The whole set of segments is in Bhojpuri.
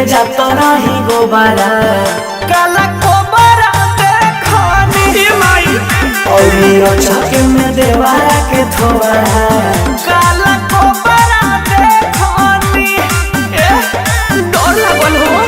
फेंके जाता रही गोबारा काला कोबारा देखनी माई और नीरो चाके में देवारा के थोबारा काला कोबारा देखनी डर लगल हो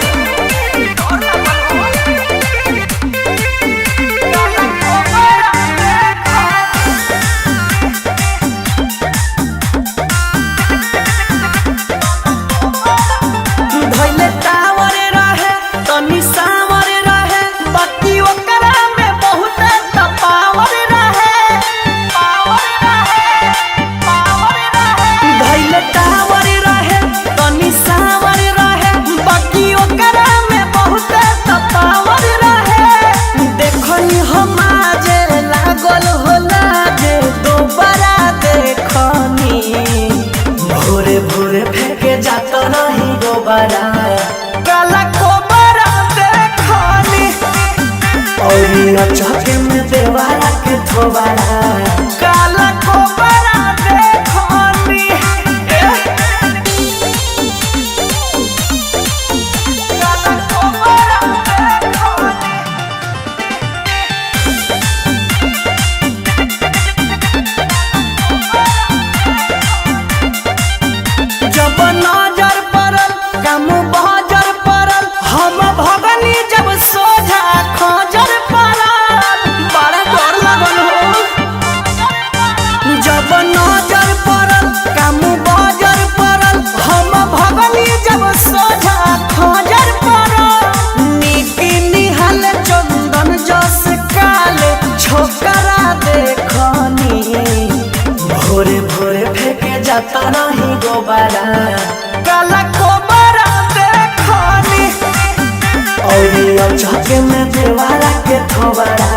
काला कोबारा देखनी और चाके में देवारा के थोबारा काला कोबारा देखनी काला कोबारा देखनी जब नजर काम बहजर परल हम भगनी जब सोझा खजर परल बड़ा डर लगल हो जब नजर परल काम बहजर परल हम भगनी जब सोझा खजर परल नीति निहाल चंदन जस काले छोकरा देखनी भोरे भोरे फेंके जाता नहीं गोबारा काला कोबारा देखनी और चाके में देवारा के थोबारा।